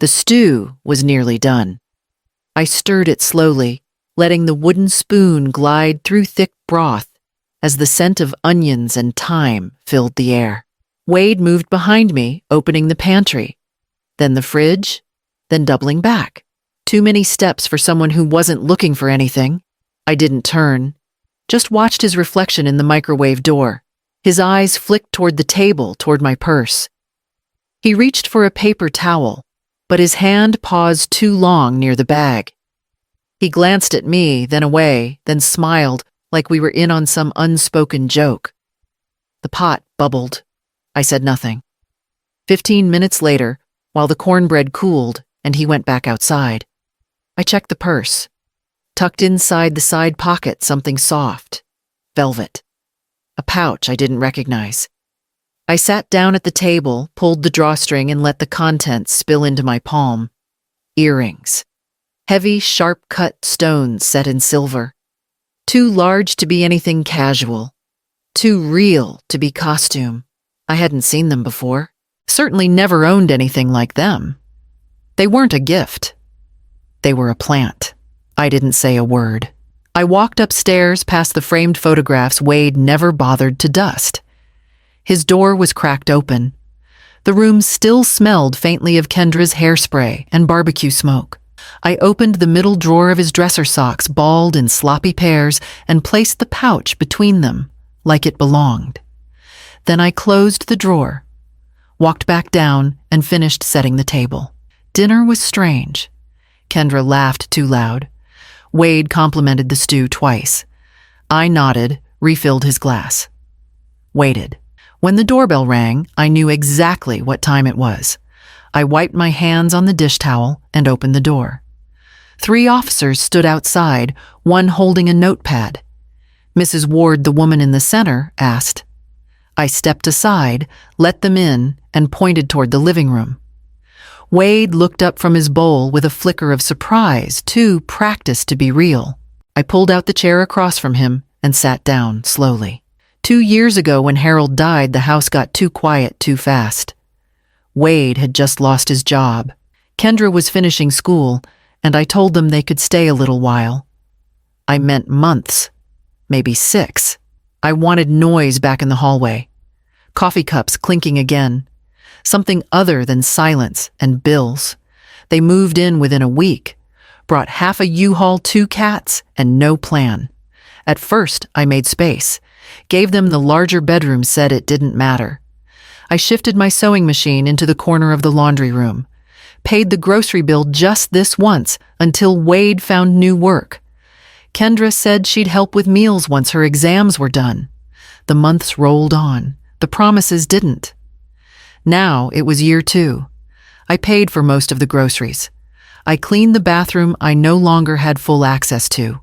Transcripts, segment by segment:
The stew was nearly done. I stirred it slowly, letting the wooden spoon glide through thick broth as the scent of onions and thyme filled the air. Wade moved behind me, opening the pantry, then the fridge, then doubling back. Too many steps for someone who wasn't looking for anything. I didn't turn, just watched his reflection in the microwave door. His eyes flicked toward the table, toward my purse. He reached for a paper towel, but his hand paused too long near the bag. He glanced at me, then away, then smiled like we were in on some unspoken joke. The pot bubbled. I said nothing. 15 minutes later, while the cornbread cooled and he went back outside, I checked the purse. Tucked inside the side pocket, something soft. Velvet. A pouch I didn't recognize. I sat down at the table, pulled the drawstring, and let the contents spill into my palm. Earrings. Heavy, sharp-cut stones set in silver. Too large to be anything casual. Too real to be costume. I hadn't seen them before. Certainly never owned anything like them. They weren't a gift. They were a plant. I didn't say a word. I walked upstairs past the framed photographs Wade never bothered to dust. His door was cracked open. The room still smelled faintly of Kendra's hairspray and barbecue smoke. I opened the middle drawer of his dresser socks, balled in sloppy pairs, and placed the pouch between them, like it belonged. Then I closed the drawer, walked back down, and finished setting the table. Dinner was strange. Kendra laughed too loud. Wade complimented the stew twice. I nodded, refilled his glass. Waited. When the doorbell rang, I knew exactly what time it was. I wiped my hands on the dish towel and opened the door. 3 officers stood outside, one holding a notepad. Mrs. Ward, the woman in the center, asked. I stepped aside, let them in, and pointed toward the living room. Wade looked up from his bowl with a flicker of surprise, too practiced to be real. I pulled out the chair across from him and sat down slowly. 2 years ago, when Harold died, the house got too quiet too fast. Wade had just lost his job. Kendra was finishing school, and I told them they could stay a little while. I meant months, maybe 6. I wanted noise back in the hallway. Coffee cups clinking again. Something other than silence and bills. They moved in within a week, brought half a U-Haul, 2 cats, and no plan. At first, I made space, gave them the larger bedroom, said it didn't matter. I shifted my sewing machine into the corner of the laundry room, paid the grocery bill just this once until Wade found new work. Kendra said she'd help with meals once her exams were done. The months rolled on. The promises didn't. Now it was year 2. I paid for most of the groceries. I cleaned the bathroom I no longer had full access to.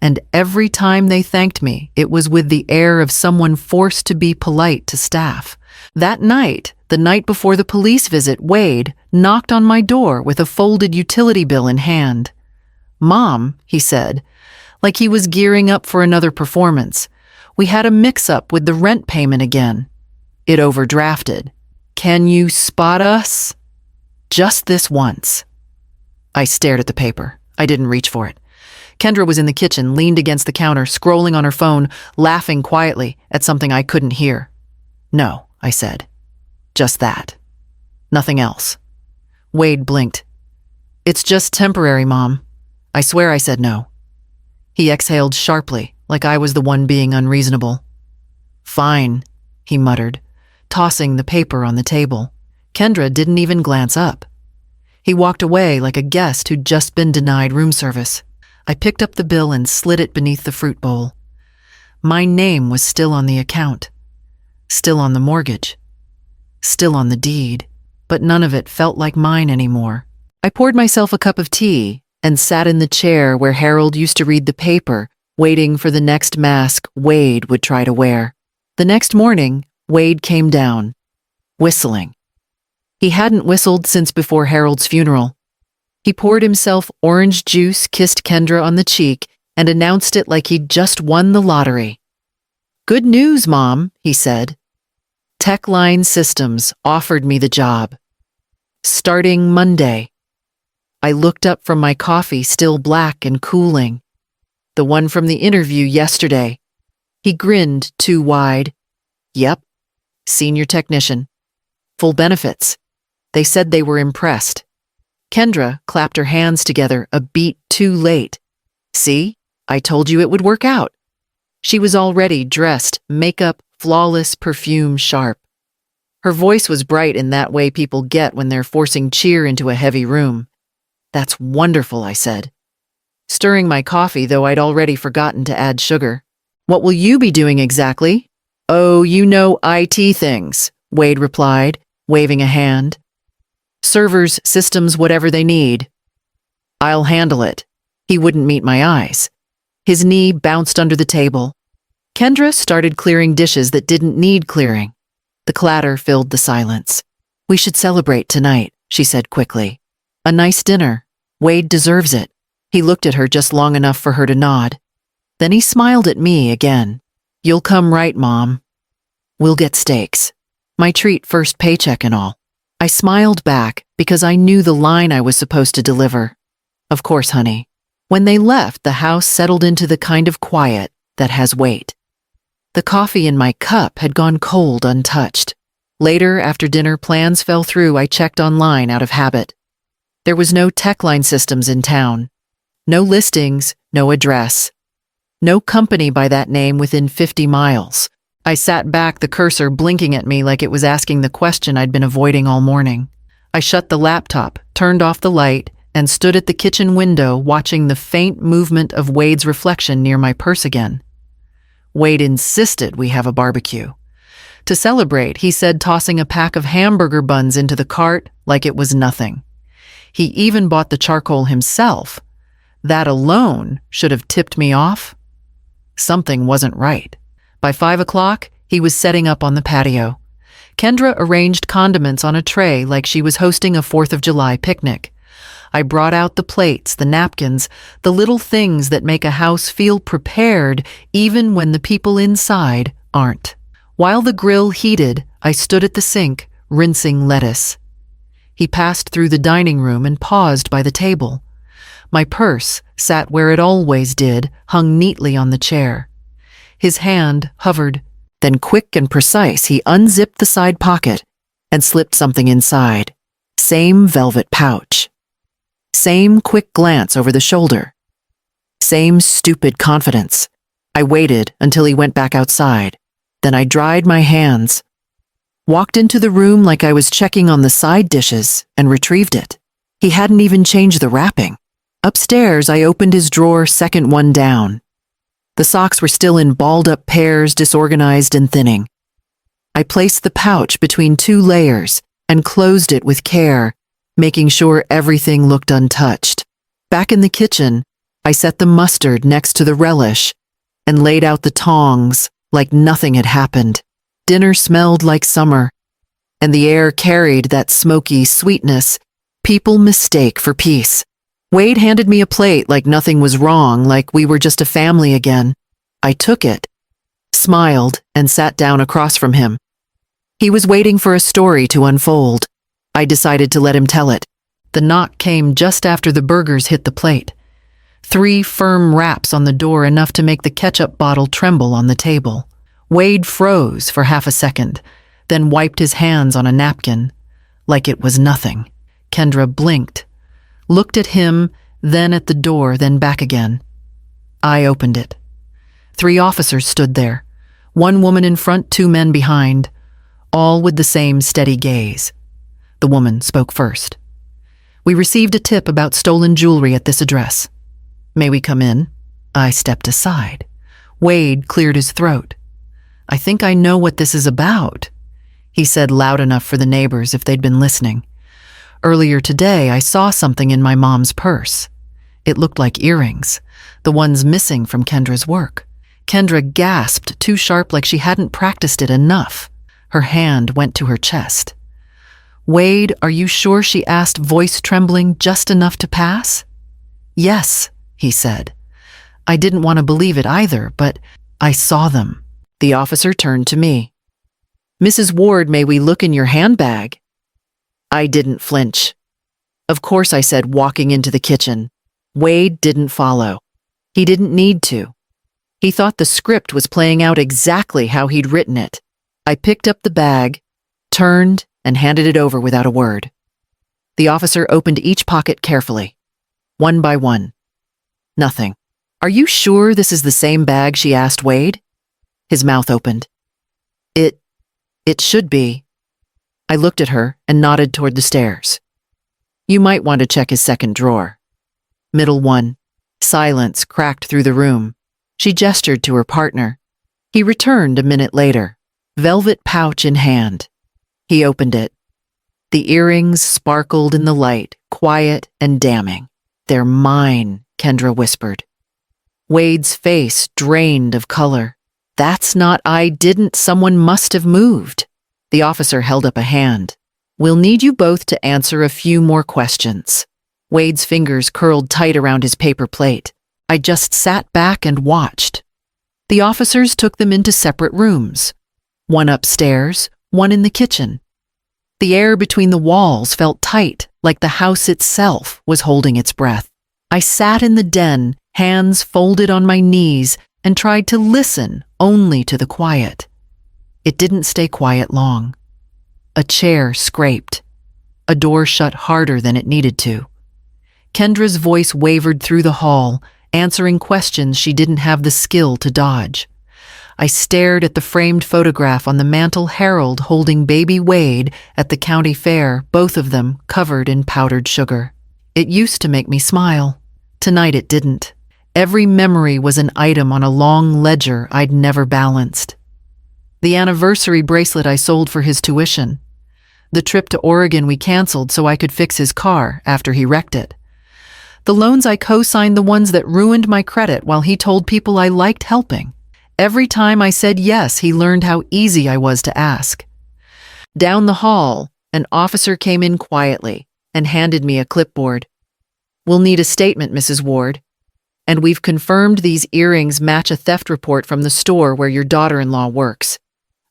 And every time they thanked me, it was with the air of someone forced to be polite to staff. That night, the night before the police visit, Wade knocked on my door with a folded utility bill in hand. "Mom," he said, like he was gearing up for another performance, "we had a mix-up with the rent payment again. It overdrafted. Can you spot us? Just this once." I stared at the paper. I didn't reach for it. Kendra was in the kitchen, leaned against the counter, scrolling on her phone, laughing quietly at something I couldn't hear. "No," I said. "Just that. Nothing else." Wade blinked. "It's just temporary, Mom." I swear I said no. He exhaled sharply, like I was the one being unreasonable. "Fine," he muttered, tossing the paper on the table. Kendra didn't even glance up. He walked away like a guest who'd just been denied room service. I picked up the bill and slid it beneath the fruit bowl. My name was still on the account, still on the mortgage, still on the deed, but none of it felt like mine anymore. I poured myself a cup of tea and sat in the chair where Harold used to read the paper, waiting for the next mask Wade would try to wear. The next morning, Wade came down, whistling. He hadn't whistled since before Harold's funeral. He poured himself orange juice, kissed Kendra on the cheek, and announced it like he'd just won the lottery. "Good news, Mom," he said. "Techline Systems offered me the job." Starting Monday. I looked up from my coffee, still black and cooling. The one from the interview yesterday. He grinned too wide. Yep, senior technician. Full benefits. They said they were impressed. Kendra clapped her hands together a beat too late. See, I told you it would work out. She was already dressed, makeup, flawless, perfume sharp. Her voice was bright in that way people get when they're forcing cheer into a heavy room. That's wonderful, I said, stirring my coffee, though I'd already forgotten to add sugar. What will you be doing exactly? Oh, you know IT things, Wade replied, waving a hand. Servers, systems, whatever they need. I'll handle it. He wouldn't meet my eyes. His knee bounced under the table. Kendra started clearing dishes that didn't need clearing. The clatter filled the silence. We should celebrate tonight, she said quickly. A nice dinner. Wade deserves it. He looked at her just long enough for her to nod. Then he smiled at me again. You'll come right, Mom. We'll get steaks. My treat, first paycheck and all. I smiled back because I knew the line I was supposed to deliver. Of course, honey. When they left, the house settled into the kind of quiet that has weight. The coffee in my cup had gone cold untouched. Later, after dinner, plans fell through. I checked online out of habit. There was no tech line systems in town. No listings, no address. No company by that name within 50 miles. I sat back, the cursor blinking at me like it was asking the question I'd been avoiding all morning. I shut the laptop, turned off the light, and stood at the kitchen window watching the faint movement of Wade's reflection near my purse again. Wade insisted we have a barbecue. To celebrate, he said, tossing a pack of hamburger buns into the cart like it was nothing. He even bought the charcoal himself. That alone should have tipped me off. Something wasn't right. By 5 o'clock, he was setting up on the patio. Kendra arranged condiments on a tray like she was hosting a 4th of July picnic. I brought out the plates, the napkins, the little things that make a house feel prepared even when the people inside aren't. While the grill heated, I stood at the sink, rinsing lettuce. He passed through the dining room and paused by the table. My purse sat where it always did, hung neatly on the chair. His hand hovered. Then quick and precise, he unzipped the side pocket and slipped something inside. Same velvet pouch. Same quick glance over the shoulder. Same stupid confidence. I waited until he went back outside. Then I dried my hands, walked into the room like I was checking on the side dishes, and retrieved it. He hadn't even changed the wrapping. Upstairs, I opened his drawer, second one down. The socks were still in balled-up pairs, disorganized and thinning. I placed the pouch between 2 layers and closed it with care, making sure everything looked untouched. Back in the kitchen, I set the mustard next to the relish and laid out the tongs like nothing had happened. Dinner smelled like summer, and the air carried that smoky sweetness people mistake for peace. Wade handed me a plate like nothing was wrong, like we were just a family again. I took it, smiled, and sat down across from him. He was waiting for a story to unfold. I decided to let him tell it. The knock came just after the burgers hit the plate. 3 firm raps on the door, enough to make the ketchup bottle tremble on the table. Wade froze for half a second, then wiped his hands on a napkin, like it was nothing. Kendra blinked, looked at him, then at the door, then back again. I opened it. 3 officers stood there, 1 woman in front, 2 men behind, all with the same steady gaze. The woman spoke first. We received a tip about stolen jewelry at this address. May we come in? I stepped aside. Wade cleared his throat. I think I know what this is about, he said loud enough for the neighbors if they'd been listening. Earlier today, I saw something in my mom's purse. It looked like earrings, the ones missing from Kendra's work. Kendra gasped, too sharp, like she hadn't practiced it enough. Her hand went to her chest. Wade, are you sure? She asked, voice trembling just enough to pass. Yes, he said. I didn't want to believe it either, but I saw them. The officer turned to me. Mrs. Ward, may we look in your handbag? I didn't flinch. Of course, I said, walking into the kitchen. Wade didn't follow. He didn't need to. He thought the script was playing out exactly how he'd written it. I picked up the bag, turned, and handed it over without a word. The officer opened each pocket carefully, one by one. Nothing. Are you sure this is the same bag? She asked Wade. His mouth opened. It should be. I looked at her and nodded toward the stairs. You might want to check his second drawer. Middle one. Silence cracked through the room. She gestured to her partner. He returned a minute later, velvet pouch in hand. He opened it. The earrings sparkled in the light, quiet and damning. They're mine, Kendra whispered. Wade's face drained of color. That's not I didn't. Someone must have moved. The officer held up a hand. We'll need you both to answer a few more questions. Wade's fingers curled tight around his paper plate. I just sat back and watched. The officers took them into separate rooms. One upstairs, one in the kitchen. The air between the walls felt tight, like the house itself was holding its breath. I sat in the den, hands folded on my knees, and tried to listen only to the quiet. It didn't stay quiet long. A chair scraped. A door shut harder than it needed to. Kendra's voice wavered through the hall, answering questions she didn't have the skill to dodge. I stared at the framed photograph on the mantel, Harold holding baby Wade at the county fair, both of them covered in powdered sugar. It used to make me smile. Tonight it didn't. Every memory was an item on a long ledger I'd never balanced. The anniversary bracelet I sold for his tuition. The trip to Oregon we canceled so I could fix his car after he wrecked it. The loans I co-signed, the ones that ruined my credit while he told people I liked helping. Every time I said yes, he learned how easy I was to ask. Down the hall, an officer came in quietly and handed me a clipboard. We'll need a statement, Mrs. Ward. And we've confirmed these earrings match a theft report from the store where your daughter-in-law works.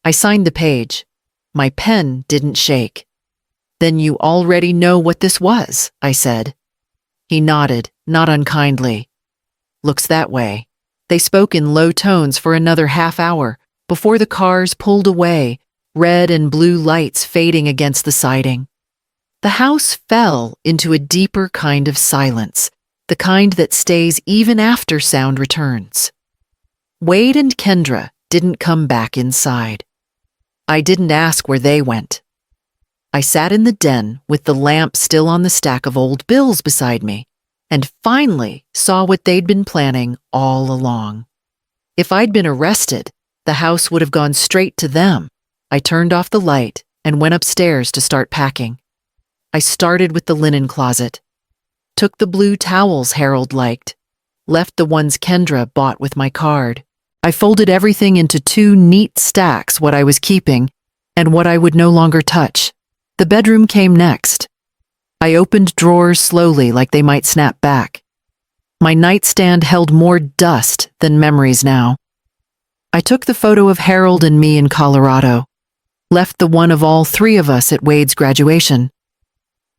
I signed the page. My pen didn't shake. Then you already know what this was, I said. He nodded, not unkindly. Looks that way. They spoke in low tones for another half hour before the cars pulled away, red and blue lights fading against the siding. The house fell into a deeper kind of silence, the kind that stays even after sound returns. Wade and Kendra didn't come back inside. I didn't ask where they went. I sat in the den with the lamp still on the stack of old bills beside me, and finally saw what they'd been planning all along. If I'd been arrested, the house would have gone straight to them. I turned off the light and went upstairs to start packing. I started with the linen closet. Took the blue towels Harold liked, left the ones Kendra bought with my card. I folded everything into two neat stacks, what I was keeping and what I would no longer touch. The bedroom came next. I opened drawers slowly like they might snap back. My nightstand held more dust than memories now. I took the photo of Harold and me in Colorado, left the one of all three of us at Wade's graduation.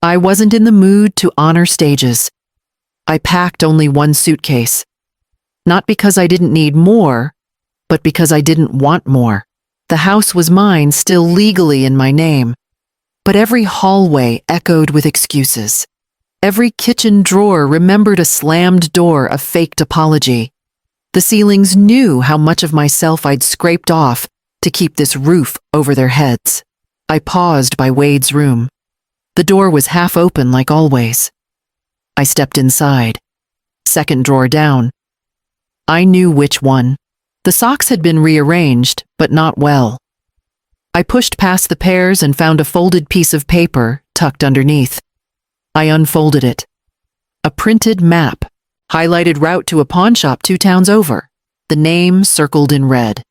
I wasn't in the mood to honor stages. I packed only one suitcase. Not because I didn't need more, but because I didn't want more. The house was mine, still legally in my name. But every hallway echoed with excuses. Every kitchen drawer remembered a slammed door, a faked apology. The ceilings knew how much of myself I'd scraped off to keep this roof over their heads. I paused by Wade's room. The door was half open like always. I stepped inside. Second drawer down. I knew which one. The socks had been rearranged, but not well. I pushed past the pairs and found a folded piece of paper tucked underneath. I unfolded it. A printed map, highlighted route to a pawnshop 2 towns over. The name circled in red.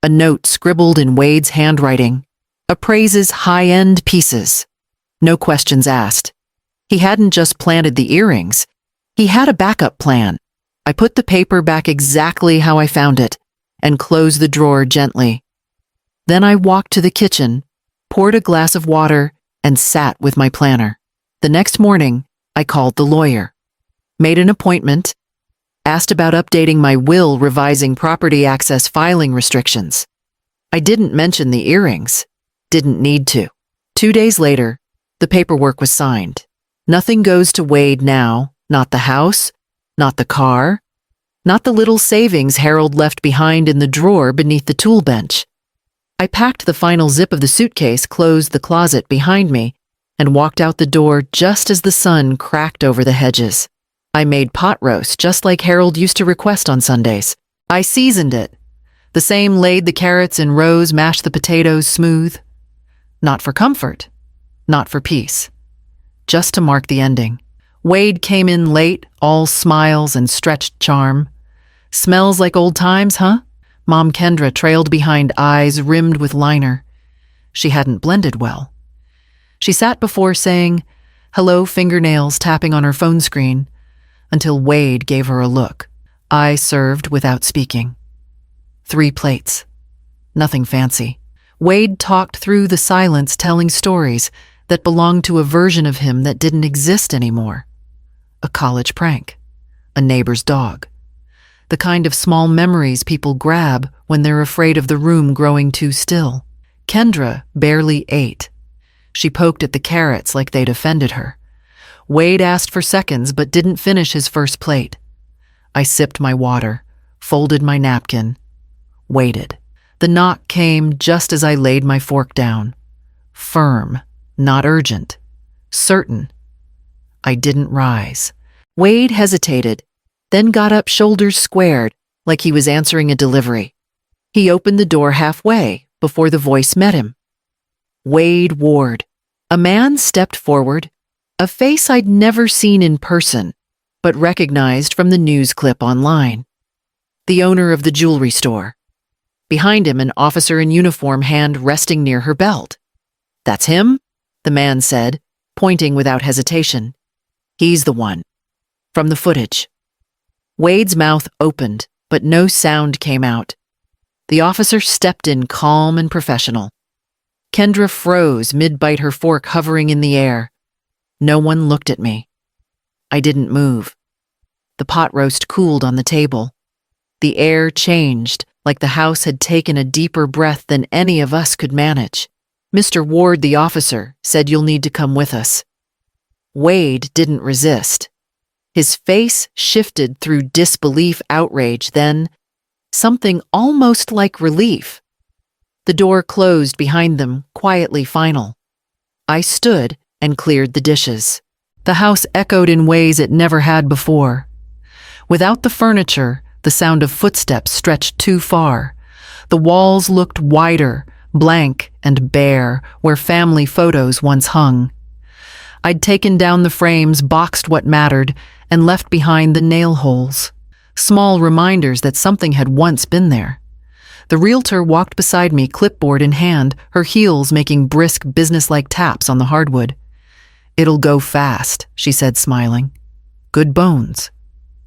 A note scribbled in Wade's handwriting. Appraises high-end pieces. No questions asked. He hadn't just planted the earrings. He had a backup plan. I put the paper back exactly how I found it and closed the drawer gently. Then I walked to the kitchen, poured a glass of water, and sat with my planner. The next morning, I called the lawyer, made an appointment, asked about updating my will, revising property access filing restrictions. I didn't mention the earrings. Didn't need to. 2 days later, the paperwork was signed. Nothing goes to Wade now, not the house, not the car, not the little savings Harold left behind in the drawer beneath the tool bench. I packed the final zip of the suitcase, closed the closet behind me, and walked out the door just as the sun cracked over the hedges. I made pot roast just like Harold used to request on Sundays. I seasoned it. The same, laid the carrots in rows, mashed the potatoes smooth. Not for comfort, not for peace. Just to mark the ending. Wade came in late, all smiles and stretched charm. Smells like old times, huh? Mom Kendra trailed behind, eyes rimmed with liner. She hadn't blended well. She sat before saying, hello, fingernails tapping on her phone screen, until Wade gave her a look. I served without speaking. 3 plates. Nothing fancy. Wade talked through the silence, telling stories that belonged to a version of him that didn't exist anymore. A college prank. A neighbor's dog. The kind of small memories people grab when they're afraid of the room growing too still. Kendra barely ate. She poked at the carrots like they'd offended her. Wade asked for seconds but didn't finish his first plate. I sipped my water, folded my napkin, waited. The knock came just as I laid my fork down. Firm, not urgent. Certain. I didn't rise. Wade hesitated, then got up, shoulders squared, like he was answering a delivery. He opened the door halfway before the voice met him. Wade Ward. A man stepped forward, a face I'd never seen in person, but recognized from the news clip online. The owner of the jewelry store. Behind him, an officer in uniform, hand resting near her belt. That's him, the man said, pointing without hesitation. He's the one. From the footage. Wade's mouth opened, but no sound came out. The officer stepped in, calm and professional. Kendra froze, mid-bite, her fork hovering in the air. No one looked at me. I didn't move. The pot roast cooled on the table. The air changed, like the house had taken a deeper breath than any of us could manage. Mr. Ward, the officer, said, you'll need to come with us. Wade didn't resist. His face shifted through disbelief, outrage, then something almost like relief. The door closed behind them, quietly final. I stood and cleared the dishes. The house echoed in ways it never had before. Without the furniture, the sound of footsteps stretched too far. The walls looked wider, blank and bare, where family photos once hung. I'd taken down the frames, boxed what mattered, and left behind the nail holes. Small reminders that something had once been there. The realtor walked beside me, clipboard in hand, her heels making brisk, businesslike taps on the hardwood. It'll go fast, she said, smiling. Good bones.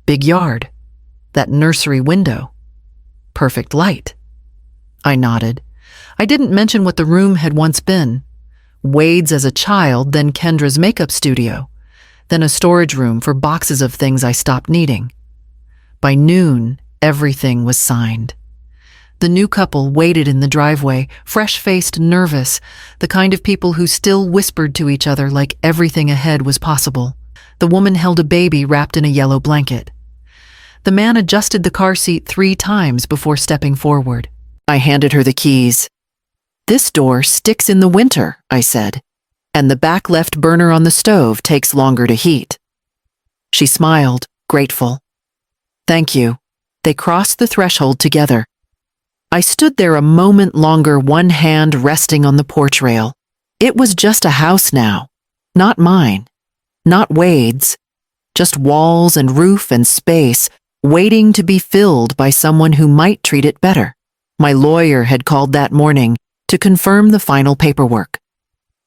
Big yard. That nursery window. Perfect light. I nodded. I didn't mention what the room had once been. Wade's as a child, then Kendra's makeup studio, then a storage room for boxes of things I stopped needing. By noon, everything was signed. The new couple waited in the driveway, fresh-faced, nervous, the kind of people who still whispered to each other like everything ahead was possible. The woman held a baby wrapped in a yellow blanket. The man adjusted the car seat 3 times before stepping forward. I handed her the keys. This door sticks in the winter, I said, and the back left burner on the stove takes longer to heat. She smiled, grateful. Thank you. They crossed the threshold together. I stood there a moment longer, one hand resting on the porch rail. It was just a house now. Not mine. Not Wade's. Just walls and roof and space, waiting to be filled by someone who might treat it better. My lawyer had called that morning to confirm the final paperwork.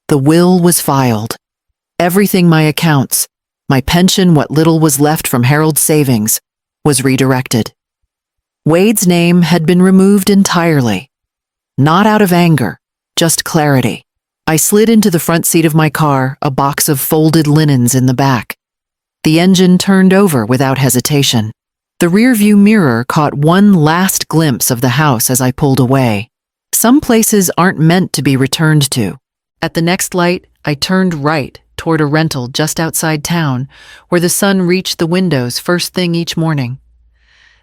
The will was filed. Everything, my accounts, my pension, what little was left from Harold's savings, was redirected. Wade's name had been removed entirely. Not out of anger, just clarity. I slid into the front seat of my car, a box of folded linens in the back. The engine turned over without hesitation. The rearview mirror caught one last glimpse of the house as I pulled away. Some places aren't meant to be returned to. At the next light, I turned right toward a rental just outside town, where the sun reached the windows first thing each morning.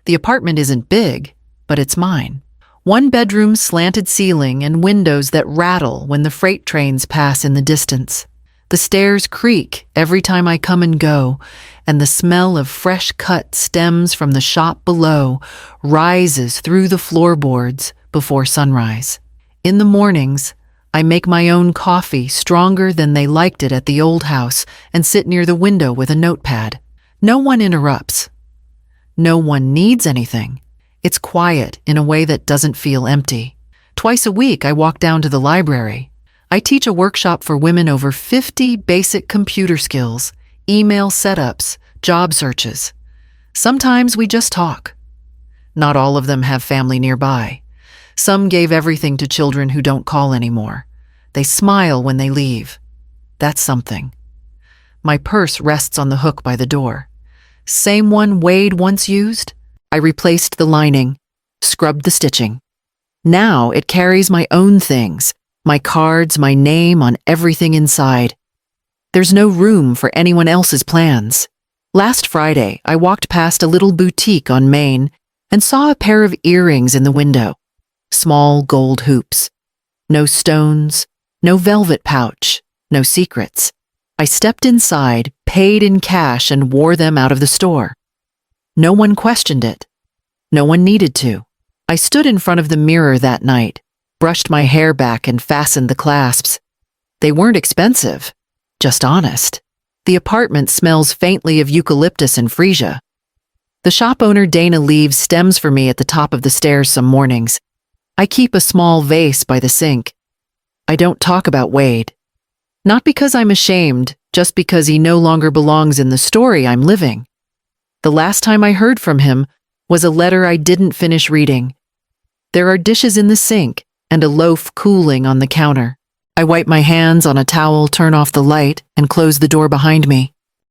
The apartment isn't big, but it's mine. One bedroom, slanted ceiling, and windows that rattle when the freight trains pass in the distance. The stairs creak every time I come and go, and the smell of fresh cut stems from the shop below rises through the floorboards before sunrise. In the mornings, I make my own coffee stronger than they liked it at the old house and sit near the window with a notepad. No one interrupts. No one needs anything. It's quiet in a way that doesn't feel empty. Twice a week, I walk down to the library. I teach a workshop for women over 50 basic computer skills, email setups, job searches. Sometimes we just talk. Not all of them have family nearby. Some gave everything to children who don't call anymore. They smile when they leave. That's something. My purse rests on the hook by the door. Same one Wade once used? I replaced the lining, scrubbed the stitching. Now it carries my own things, my cards, my name on everything inside. There's no room for anyone else's plans. Last Friday, I walked past a little boutique on Main and saw a pair of earrings in the window. Small gold hoops. No stones, no velvet pouch, no secrets. I stepped inside, paid in cash, and wore them out of the store. No one questioned it. No one needed to. I stood in front of the mirror that night, brushed my hair back and fastened the clasps. They weren't expensive, just honest. The apartment smells faintly of eucalyptus and freesia. The shop owner Dana leaves stems for me at the top of the stairs some mornings. I keep a small vase by the sink. I don't talk about Wade. Not because I'm ashamed, just because he no longer belongs in the story I'm living. The last time I heard from him was a letter I didn't finish reading. There are dishes in the sink and a loaf cooling on the counter. I wipe my hands on a towel, turn off the light, and close the door behind me.